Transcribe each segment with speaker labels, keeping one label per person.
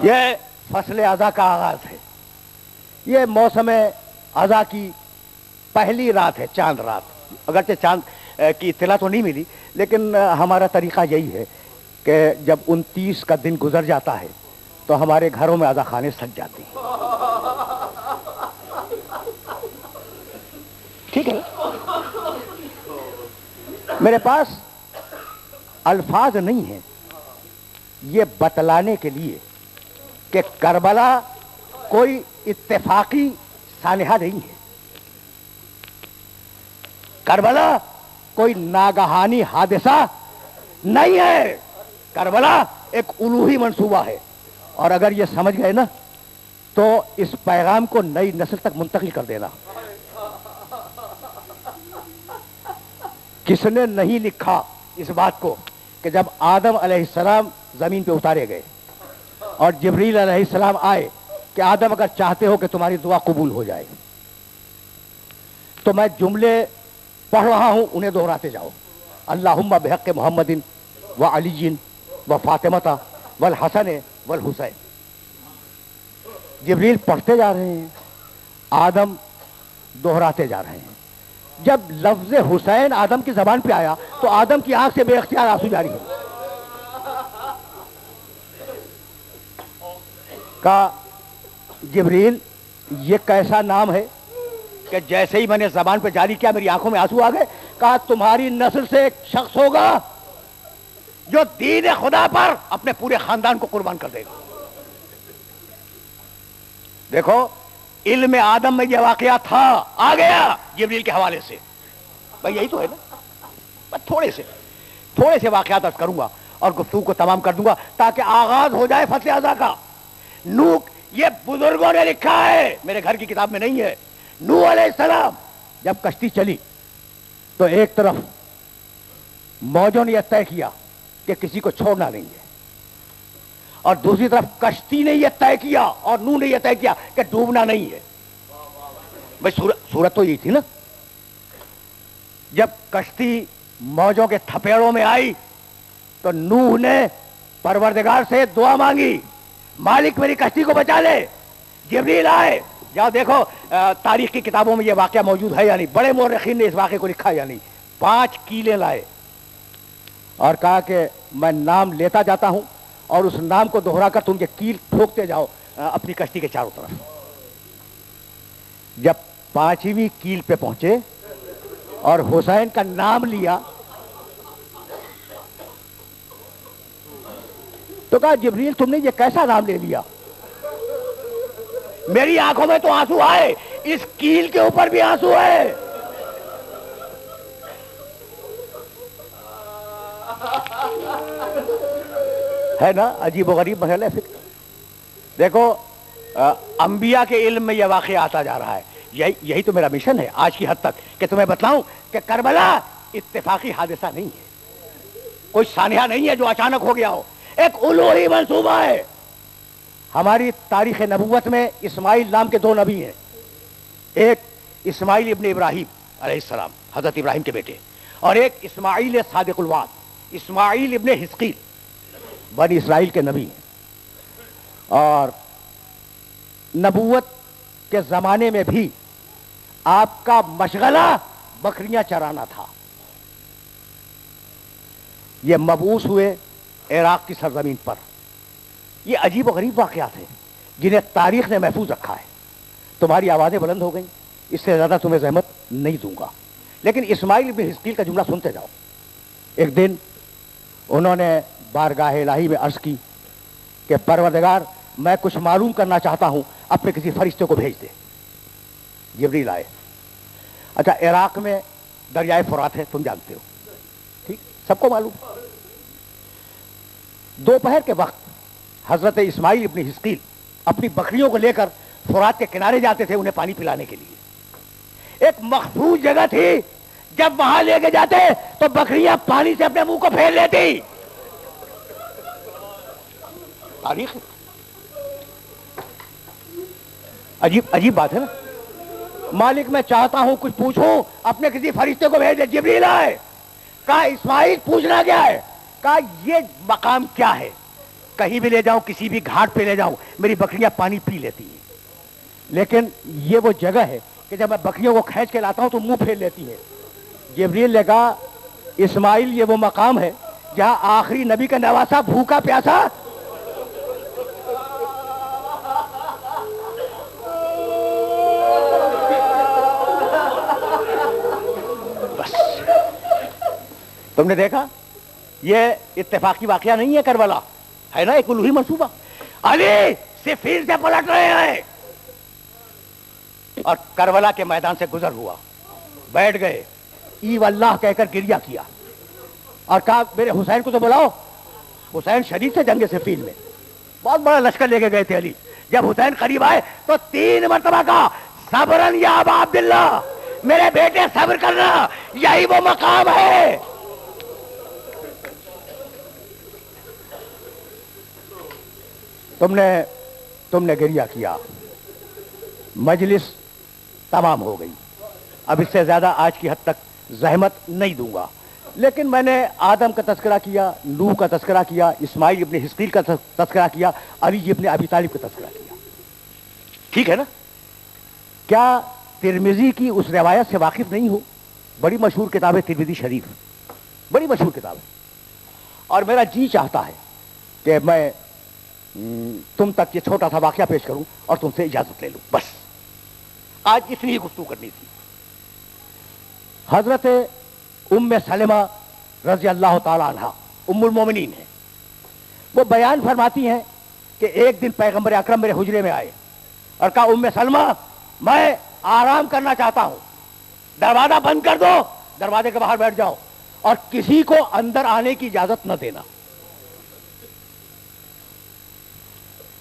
Speaker 1: یہ فصل اضحیٰ کا آغاز ہے. یہ موسم اضحیٰ کی پہلی رات ہے، چاند رات. اگرچہ چاند کی اطلاع تو نہیں ملی، لیکن ہمارا طریقہ یہی ہے کہ جب 29 کا دن گزر جاتا ہے تو ہمارے گھروں میں اضحیٰ خانے سج جاتے ہیں. ٹھیک ہے. میرے پاس الفاظ نہیں ہیں یہ بتلانے کے لیے کہ کربلا کوئی اتفاقی سانحہ نہیں ہے. کربلا کوئی ناگہانی حادثہ نہیں ہے. کربلا ایک الوہی منصوبہ ہے. اور اگر یہ سمجھ گئے نا تو اس پیغام کو نئی نسل تک منتقل کر دینا. کس نے نہیں لکھا اس بات کو کہ جب آدم علیہ السلام زمین پہ اتارے گئے اور جبریل علیہ السلام آئے کہ آدم اگر چاہتے ہو کہ تمہاری دعا قبول ہو جائے تو میں جملے پڑھ رہا ہوں انہیں دہراتے جاؤ. اللہم بحق محمد و علی و فاطمہ والحسن والحسین. جبریل پڑھتے جا رہے ہیں، آدم دہراتے جا رہے ہیں. جب لفظ حسین آدم کی زبان پہ آیا تو آدم کی آنکھ سے بے اختیار آنسو جاری ہو. کہا جبریل یہ کیسا نام ہے کہ جیسے ہی میں نے زبان پہ جاری کیا میری آنکھوں میں آنسو آ گئے. کہا تمہاری نسل سے ایک شخص ہوگا جو دین خدا پر اپنے پورے خاندان کو قربان کر دے گا. دیکھو علم آدم میں یہ واقعہ تھا، آ گیا جبریل کے حوالے سے. بھائی یہی تو ہے نا. میں تھوڑے سے واقعات عرض کروں گا اور گفتگو کو تمام کر دوں گا تاکہ آغاز ہو جائے فصل اضحیٰ کا. نوح، یہ بزرگوں نے لکھا ہے، میرے گھر کی کتاب میں نہیں ہے. نوح علیہ السلام جب کشتی چلی تو ایک طرف موجوں نے یہ طے کیا کہ کسی کو چھوڑنا نہیں ہے، اور دوسری طرف کشتی نے یہ طے کیا اور نوح نے یہ طے کیا کہ ڈوبنا نہیں ہے. بھائی صورت تو یہی تھی نا. جب کشتی موجوں کے تھپیڑوں میں آئی تو نوح نے پروردگار سے دعا مانگی، مالک میری کشتی کو بچا لے. جبریل آئے. جاؤ دیکھو تاریخ کی کتابوں میں یہ واقعہ موجود ہے یا نہیں، بڑے مورخین نے اس واقعے کو لکھا یا نہیں. 5 کیلیں لائے اور کہا کہ میں نام لیتا جاتا ہوں اور اس نام کو دہرا کر تم یہ کیل ٹھوکتے جاؤ اپنی کشتی کے چاروں طرف. جب 5ویں کیل پہ پہنچے اور حسین کا نام لیا تو کہا جبریل تم نے یہ کیسا نام لے لیا؟ میری آنکھوں میں تو آنسو آئے، اس کیل کے اوپر بھی آنسو ہے. ہے نا عجیب و غریب مسئلہ فکر. دیکھو انبیاء کے علم میں یہ واقعہ آتا جا رہا ہے. یہی تو میرا مشن ہے آج کی حد تک کہ تمہیں بتلاؤں کہ کربلا اتفاقی حادثہ نہیں ہے، کوئی سانحہ نہیں ہے جو اچانک ہو گیا ہو. ایک الوہی منصوبہ ہے. ہماری تاریخ نبوت میں اسماعیل نام کے 2 نبی ہیں. ایک اسماعیل ابن ابراہیم علیہ السلام، حضرت ابراہیم کے بیٹے، اور ایک اسماعیل صادق الوعد، اسماعیل ابن حزقیل، بنی اسرائیل کے نبی ہیں. اور نبوت کے زمانے میں بھی آپ کا مشغلہ بکریاں چرانا تھا. یہ مبعوث ہوئے عراق کی سرزمین پر. یہ عجیب و غریب واقعات ہیں جنہیں تاریخ نے محفوظ رکھا ہے. تمہاری آوازیں بلند ہو گئیں، اس سے زیادہ تمہیں زحمت نہیں دوں گا، لیکن اسماعیل بن حزقیل کا جملہ سنتے جاؤ. ایک دن انہوں نے بارگاہ الہی میں عرض کی کہ پروردگار میں کچھ معلوم کرنا چاہتا ہوں، اپنے کسی فرشتے کو بھیج دے. جبریل آئے. اچھا عراق میں دریائے فرات ہے، تم جانتے ہو، ٹھیک، سب کو معلوم. دوپہر کے وقت حضرت اسماعیل ابن حزقیل اپنی بکریوں کو لے کر فرات کے کنارے جاتے تھے انہیں پانی پلانے کے لیے. ایک مخصوص جگہ تھی، جب وہاں لے کے جاتے تو بکریاں پانی سے اپنے منہ کو پھیر لیتی. تاریخ عجیب بات ہے نا. مالک میں چاہتا ہوں کچھ پوچھوں، اپنے کسی فرشتے کو بھیج دے. جبریل آئے. کہا اسماعیل پوچھنا کیا ہے؟ کہا یہ مقام کیا ہے कहीं भी ले जाऊं, किसी भी घाट पे ले जाऊं, मेरी बकरियां पानी पी लेती हैं। लेकिन ये वो जगह है कि जब मैं बकरियों को खींच के लाता हूं तो मुंह फेर लेती है। जिब्रील ने कहा, इस्माइल ये वो मकाम है जहां आखिरी नबी का नवासा भूखा प्यासा बस। तुमने देखा, ये इत्तेफाकी वाकया नहीं है, करबला है ना, एक उलूही मंसूबा। अली सिफीन से पलट रहे हैं और करबला के मैदान से गुजर हुआ, बैठ गए, ई वल्लाह कहकर गिरिया किया और कहा, मेरे हुसैन को तो बुलाओ। हुसैन शरीफ से जंग सिफीन में बहुत बड़ा लश्कर लेके गए थे अली। जब हुसैन करीब आए तो 3 मरतबा कहा, सब्रन या अबा अब्दुल्ला, मेरे बेटे सब्र करना, यही वो मकाम है। तुमने गिरिया किया, मजलिस तमाम हो गई। अब इससे ज्यादा आज की हद तक जहमत नहीं दूंगा, लेकिन मैंने आदम का तस्करा किया, नूह का तस्करा किया, इस्माइल इब्ने हिस्कील का तस्करा किया, अली इब्ने अबी तालिब का तस्करा किया। ठीक है ना? क्या तिरमिजी की उस रिवायत से वाकिफ नहीं हो? बड़ी मशहूर किताब है तिरमिजी शरीफ, बड़ी मशहूर किताब है। और मेरा जी चाहता है कि मैं तुम तक ये छोटा सा वाकया पेश करूं और तुमसे इजाजत ले लूं। बस आज इतनी ही गुफ्तगू करनी थी। हजरत उम्मे सलेमा रजी अल्लाह ताला अन्हा उम्मुल मोमिनीन है। वो बयान फरमाती हैं कि एक दिन पैगंबर अकरम मेरे हुजरे में आए और कहा, उम्मे सलमा, मैं आराम करना चाहता हूं, दरवाजा बंद कर दो, दरवाजे के बाहर बैठ जाओ और किसी को अंदर आने की इजाजत न देना।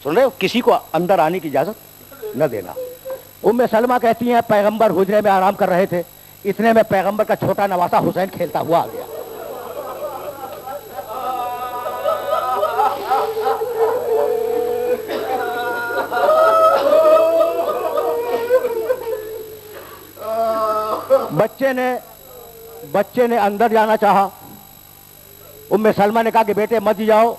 Speaker 1: सुन रहे हो? किसी को अंदर आने की इजाजत न देना। उम्मे सलमा कहती हैं, पैगंबर हुजरे में आराम कर रहे थे, इतने में पैगंबर का छोटा नवासा हुसैन खेलता हुआ आ गया। बच्चे ने अंदर जाना चाहा। उम्मे सलमा ने कहा कि बेटे मत जाओ,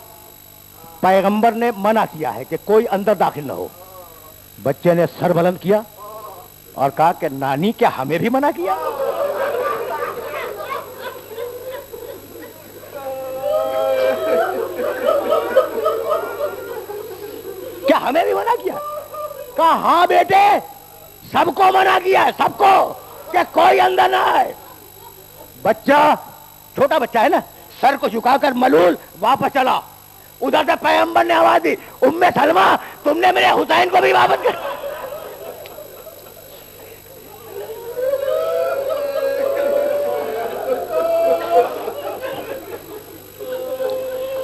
Speaker 1: पैगंबर ने मना किया है कि कोई अंदर दाखिल न हो। बच्चे ने सर बुलंद किया और कहा कि नानी, क्या हमें भी मना किया? क्या हमें भी मना किया? कहा, हाँ बेटे, सबको मना किया है, सबको, कि कोई अंदर ना आए। बच्चा, छोटा बच्चा है ना, सर को झुकाकर मलूल वापस चला। उधर से पैगंबर ने आवाज दी, उम्मे सलमा, तुमने मेरे हुसैन को भी वापस कर।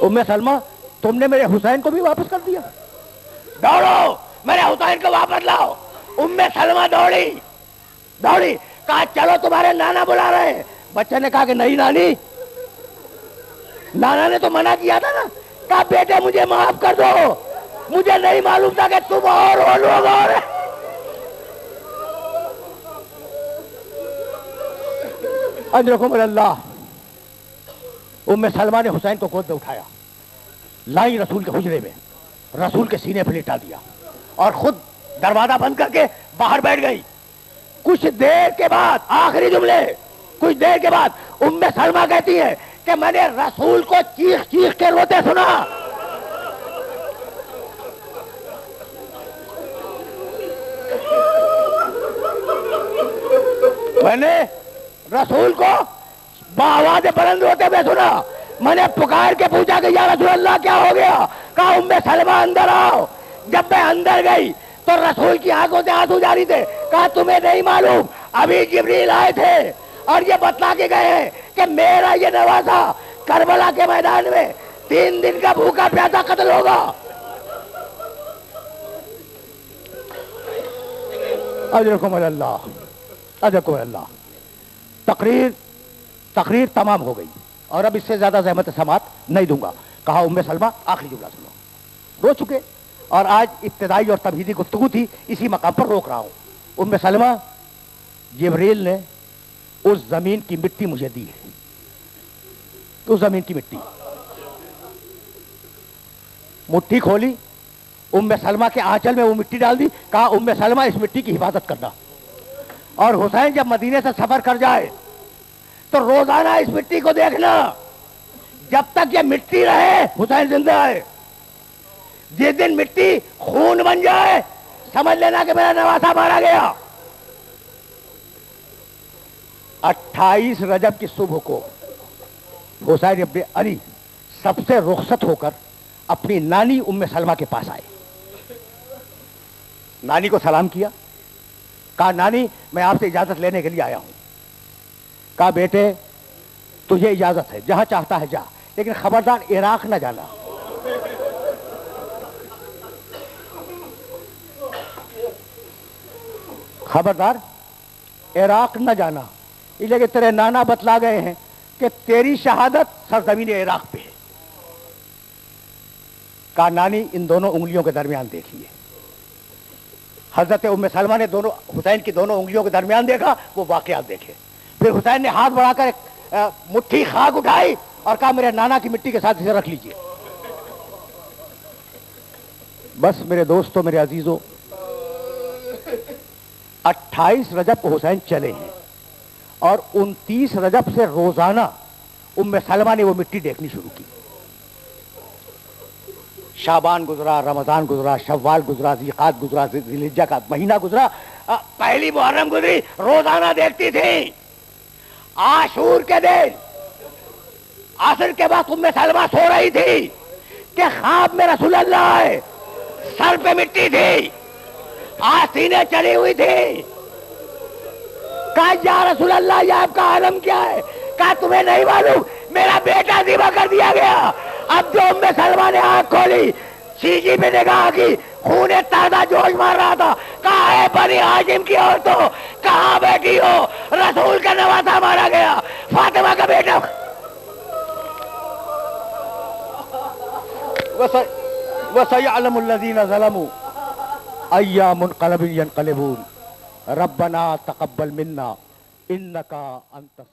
Speaker 1: उम्मे सलमा, तुमने मेरे हुसैन को भी वापस कर दिया। दौड़ो, मेरे हुसैन को वापस लाओ। उम्मे सलमा दौड़ी, कहा, चलो तुम्हारे नाना बुला रहे हैं। बच्चे ने कहा कि नहीं नानी, नाना ने तो मना किया था ना। कहा, बेटे मुझे माफ कर दो, मुझे नहीं मालूम था कि तुम और वो लोग और। अजरकुम अल्लाह। उम्मे सलमा ने हुसैन को गोद में उठाया, लाई रसूल के हुजरे में, रसूल के सीने पर लिटा दिया और खुद दरवाजा बंद करके बाहर बैठ गई। कुछ देर के बाद, आखिरी जुमले, कुछ देर के बाद उम्मे सलमा कहती है कि मैंने रसूल को चीख चीख के रोते सुना। मैंने रसूल को बावाज़ बुलंद रोते हुए सुना। मैंने पुकार के पूछा कि या रसूल अल्लाह, क्या हो गया? कहा, उम्मे सलमा अंदर आओ। जब मैं अंदर गई तो रसूल की आंखों से आंसू जारी थे। कहा, तुम्हें नहीं मालूम, अभी जिब्रील आए थे और ये बतला के गए हैं कि मेरा ये नवासा करबला के मैदान में 3 दिन का भूखा प्यासा कत्ल होगा। अजरकुम अल्लाह, अजरकुम अल्लाह। तकरीर तमाम हो गई और अब इससे ज्यादा ज़हमत समात नहीं दूंगा। कहा, उम्मे सलमा, आखिरी जुमला सुनो। रो चुके और आज इब्तिदाई और तमहीदी गुफ्तगू थी, इसी मकाम पर रोक रहा हूं। उम्मे सलमा, जिब्रील ने उस जमीन की मिट्टी मुझे दी है, उस जमीन की मिट्टी। मुट्ठी खोली, उम्मे सलमा के आंचल में वो मिट्टी डाल दी, कहा उम्मे सलमा इस मिट्टी की हिफाजत करना। और हुसैन जब मदीने से सफर कर जाए तो रोजाना इस मिट्टी को देखना, जब तक ये मिट्टी रहे हुसैन जिंदा है। जिस दिन मिट्टी खून बन जाए समझ लेना कि मेरा नवासा मारा गया। 28 रजब की सुबह को हुसैन इब्न अली सबसे रुखसत होकर अपनी नानी उम्मे सलमा के पास आए। नानी को सलाम किया, कहा नानी मैं आपसे इजाजत लेने के लिए आया हूं। कहा बेटे तुझे इजाजत है, जहां चाहता है जा, लेकिन खबरदार इराक न जाना। खबरदार इराक न जाना, इसलिए कि तेरे नाना बतला गए हैं कि तेरी शहादत सरजमीन इराक पे है। कहा नानी इन दोनों उंगलियों के दरमियान देखिए। हजरत उम्मे सलमा ने दोनों हुसैन की दोनों उंगलियों के दरमियान देखा, वो वाकयात देखे। फिर हुसैन ने हाथ बढ़ाकर एक मुट्ठी खाक उठाई और कहा मेरे नाना की मिट्टी के साथ इसे रख लीजिए। बस मेरे दोस्तों, मेरे अजीजों, 28 रजब को हुसैन चले हैं और 29 रजब से रोजाना उम्मे सलमा ने वो मिट्टी देखनी शुरू की। शाबान गुजरा, रमजान गुजरा, शव्वाल गुजरा, ज़िक़ात गुजरा, ज़िलहिज्जा का महीना गुजरा, पहली मुहर्रम गुजरी, रोजाना देखती थी। आशूर के दिन असर के बाद उम्मे सलमा सो रही थी कि ख्वाब में रसूल अल्लाह है, सर पे मिट्टी थी, आसीने चली हुई थी। कहा या रसूल अल्लाह ये आपका आलम क्या है? कहा तुम्हें नहीं मालूम, मेरा बेटा ज़िबा कर दिया गया। अब जो उम्मे सलमा ने आंख खोली, सीजी में निगाह की, खून ताजा जोश मार रहा था। कहा है बनी हाशिम की औरतों, कहां बैठी हो? रसूल का नवासा मारा गया, फातिमा का बेटा। वसयअलमुल्लज़ीना ज़लमू अय्या मुनक़लबिन यनक़लिबून रब्बना तक़ब्बल मिन्ना इन्नका अंतस